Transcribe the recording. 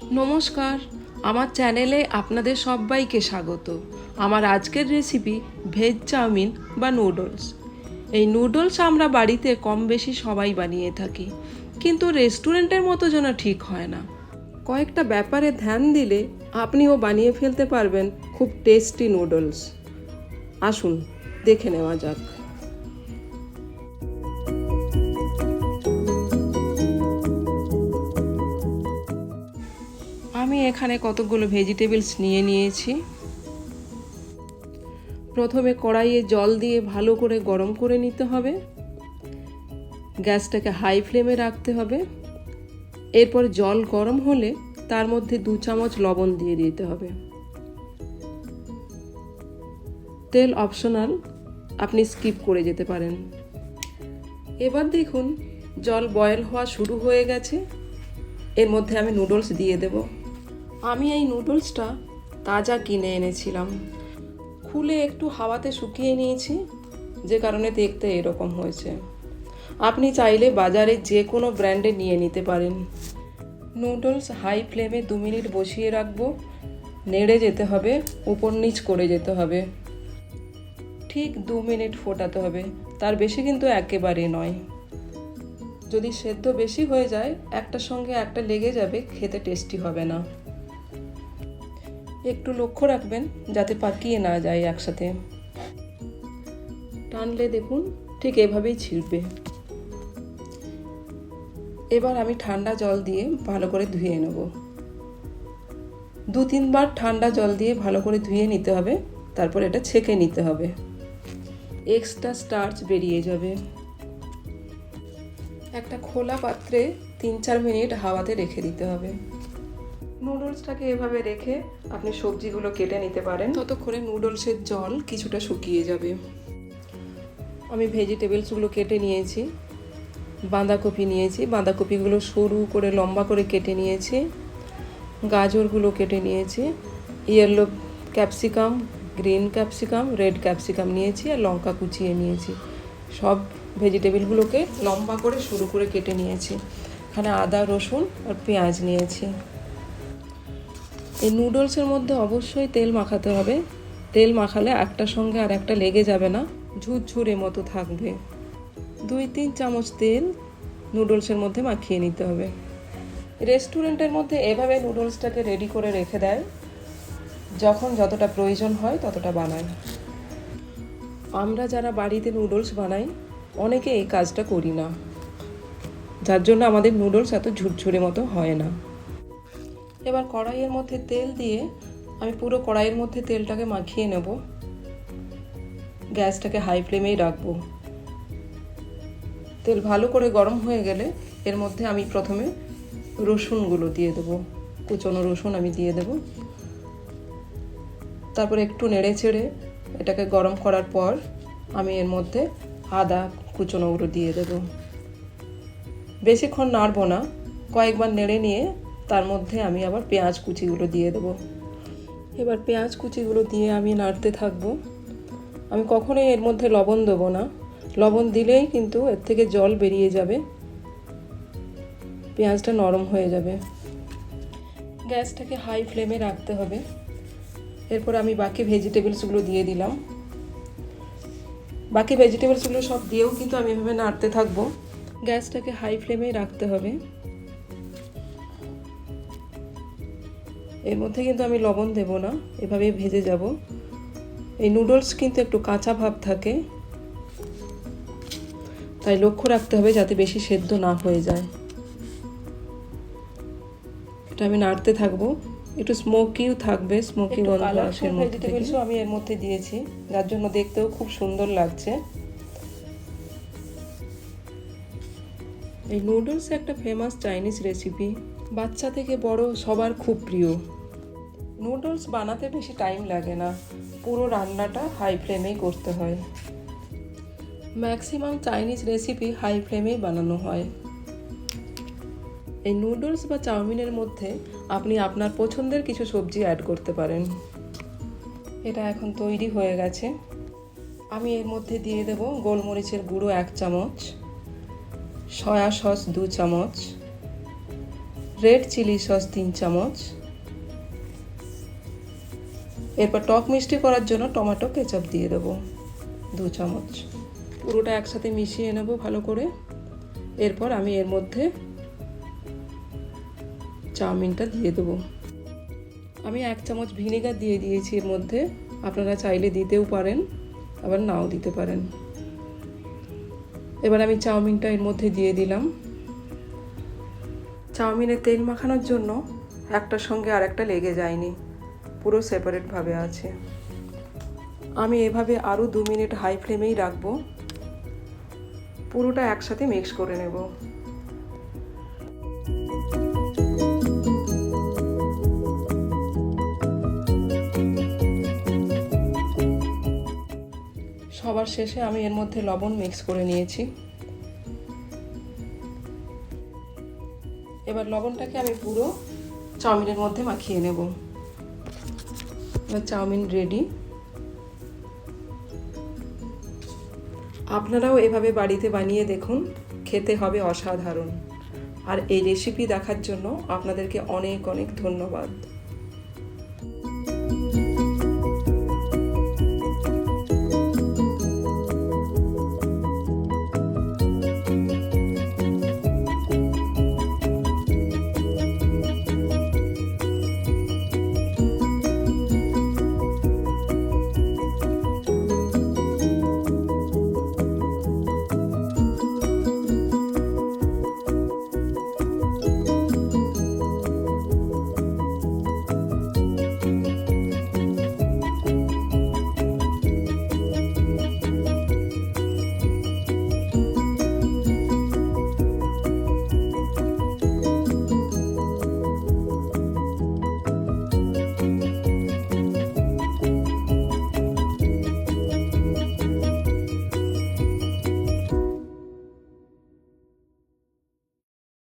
নমস্কার, আমার চ্যানেলে আপনাদের সবাইকে স্বাগত। আমার আজকের রেসিপি ভেজ চাউমিন বা নুডলস। এই নুডলস আমরা বাড়িতে কম বেশি সবাই বানিয়ে থাকি, কিন্তু রেস্টুরেন্টের মতো যেন ঠিক হয় না। কয়েকটা ব্যাপারে ধ্যান দিলে আপনিও বানিয়ে ফেলতে পারবেন খুব টেস্টি নুডলস। আসুন দেখে নেওয়া যাক। আমি এখানে কতগুলো ভেজিটেবলস নিয়ে নিয়েছি। প্রথমে কড়াইয়ে জল দিয়ে ভালো করে গরম করে নিতে হবে। গ্যাসটাকে হাই ফ্লেমে রাখতে হবে। এরপর জল গরম হলে তার মধ্যে 2 চামচ লবণ দিয়ে দিতে হবে। তেল অপশনাল, আপনি স্কিপ করে যেতে পারেন। এবার দেখুন জল বয়েল হওয়া শুরু হয়ে গেছে। এর মধ্যে আমি নুডলস দিয়ে দেব। আমি এই নুডলসটা তাজা কিনে এনেছিলাম। খুলে একটু হাওয়াতে শুকিয়ে নিয়েছি, যে কারণে দেখতে এরকম হয়েছে। আপনি চাইলে বাজারে যে কোনো ব্র্যান্ডে নিয়ে নিতে পারেন। নুডলস হাই ফ্লেমে 2 মিনিট বসিয়ে রাখবো। নেড়ে যেতে হবে, উপর নিচ করে যেতে হবে। ঠিক 2 মিনিট ফোটাতে হবে, তার বেশি কিন্তু একেবারে নয়। যদি সেদ্ধ বেশি হয়ে যায় একটার সঙ্গে একটা লেগে যাবে, খেতে টেস্টি হবে না। একটু লক্ষ্য রাখবেন যাতে পাকিয়ে না যায় একসাথে। টানলে দেখুন ঠিক এভাবেই ছিঁড়বে। এবার আমি ঠান্ডা জল দিয়ে ভালো করে ধুয়ে নেব। 2-3 বার ঠান্ডা জল দিয়ে ভালো করে ধুয়ে নিতে হবে। তারপর এটা ছেঁকে নিতে হবে, এক্সট্রা স্টার্চ বেরিয়ে যাবে। একটা খোলা পাত্রে 3-4 মিনিট হাওয়াতে রেখে দিতে হবে। নুডলসটাকে এভাবে রেখে আপনি সবজিগুলো কেটে নিতে পারেন, ততক্ষণে নুডলসের জল কিছুটা শুকিয়ে যাবে। আমি ভেজিটেবলসগুলো কেটে নিয়েছি। বাঁধাকপি নিয়েছি, বাঁধাকপিগুলো সরু করে লম্বা করে কেটে নিয়েছি। গাজরগুলো কেটে নিয়েছি। Yellow capsicum, green capsicum, red capsicum নিয়েছি, আর লঙ্কা কুচিয়ে নিয়েছি। সব ভেজিটেবলগুলোকে লম্বা করে সরু করে কেটে নিয়েছি। এখানে আদা, রসুন আর পেঁয়াজ নিয়েছি। এই নুডলসের মধ্যে অবশ্যই তেল মাখাতে হবে। তেল মাখালে একটার সঙ্গে আর একটা লেগে যাবে না, ঝুরঝুরে মতো থাকবে। 2-3 চামচ তেল নুডলসের মধ্যে মাখিয়ে নিতে হবে। রেস্টুরেন্টের মধ্যে এভাবে নুডলসটাকে রেডি করে রেখে দেয়, যখন যতটা প্রয়োজন হয় ততটা বানায়। আমরা যারা বাড়িতে নুডলস বানাই অনেকে এই কাজটা করি না, যার জন্য আমাদের নুডলস এত ঝুরঝুরে মতো হয় না। এবার কড়াইয়ের মধ্যে তেল দিয়ে আমি পুরো কড়াইয়ের মধ্যে তেলটাকে মাখিয়ে নেব। গ্যাসটাকে হাই ফ্লেমেই রাখবো। তেল ভালো করে গরম হয়ে গেলে এর মধ্যে আমি প্রথমে রসুনগুলো দিয়ে দেবো। কুচনো রসুন আমি দিয়ে দেব। তারপর একটু নেড়ে চেড়ে এটাকে গরম করার পর আমি এর মধ্যে আদা কুচনোগুলো দিয়ে দেব। বেশিক্ষণ নাড়বো না, কয়েকবার নেড়ে নিয়ে তার মধ্যে আমি আবার পেঁয়াজ কুচিগুলো দিয়ে দেব। এবার পেঁয়াজ কুচিগুলো দিয়ে আমি নাড়তে থাকবো। আমি কখনোই এর মধ্যে লবণ দেবো না। লবণ দিলেই কিন্তু এর থেকে জল বেরিয়ে যাবে, পেঁয়াজটা নরম হয়ে যাবে। গ্যাসটাকে হাই ফ্লেমে রাখতে হবে। এরপর আমি বাকি ভেজিটেবলসগুলো দিয়ে দিলাম। বাকি ভেজিটেবলসগুলো সব দিয়েও কিন্তু আমি এভাবে নাড়তে থাকবো। গ্যাসটাকে হাই ফ্লেমেই রাখতে হবে। এর মধ্যে কিন্তু আমি লবণ দেব না, এভাবেই ভেজে যাব। এই নুডলস কিন্তু একটু কাঁচা ভাব থাকে, তাই লক্ষ্য রাখতে হবে যাতে বেশি সেদ্ধ না হয়ে যায়। এটা আমি নাড়তে থাকবো। একটু স্মোকিও থাকবে, স্মোকি গন্ধ আসে এর মধ্যে থেকে। আমি এর মধ্যে দিয়েছি, যার জন্য দেখতেও খুব সুন্দর লাগছে। এই নুডলস একটা ফেমাস চাইনিজ রেসিপি, বাচ্চা থেকে বড় সবার খুব প্রিয়। নুডলস বানাতে বেশি টাইম লাগে না, পুরো রান্নাটা হাই ফ্লেমেই করতে হয়। ম্যাক্সিমাম চাইনিজ রেসিপি হাই ফ্লেমেই বানানো হয়। এই নুডলস বা চাউমিনের মধ্যে আপনি আপনার পছন্দের কিছু সবজি অ্যাড করতে পারেন। এটা এখন তৈরি হয়ে গেছে। আমি এর মধ্যে দিয়ে দেব গোলমরিচের গুঁড়ো 1 চামচ, সয়া সস 2 চামচ, রেড চিলি সস 3 চামচ, এরপর টক মিষ্টি করার জন্য টমেটো কেচাপ দিয়ে দেবো 2 চামচ। পুরোটা একসাথে মিশিয়ে নেব ভালো করে। এরপর আমি এর মধ্যে চাউমিনটা দিয়ে দেবো। আমি 1 চামচ ভিনেগার দিয়ে দিয়েছি এর মধ্যে, আপনারা চাইলে দিতেও পারেন আবার নাও দিতে পারেন। এবার আমি চাউমিনটা এর মধ্যে দিয়ে দিলাম। চাউমিনে তেল মাখানোর জন্য একটার সঙ্গে আর একটা লেগে যায়নি, পুরো সেপারেটভাবে আছে। আমি এভাবে আরও 2 মিনিট হাই ফ্লেমেই রাখবো। পুরোটা একসাথে মিক্স করে নেব। সবার শেষে আমি এর মধ্যে লবণ মিক্স করে নিয়েছি। এবার লবণটাকে আমি পুরো চাউমিনের মধ্যে মাখিয়ে নেব। এবার চাউমিন রেডি। আপনারাও এভাবে বাড়িতে বানিয়ে দেখুন, খেতে হবে অসাধারণ। আর এই রেসিপি দেখার জন্য আপনাদেরকে অনেক অনেক ধন্যবাদ।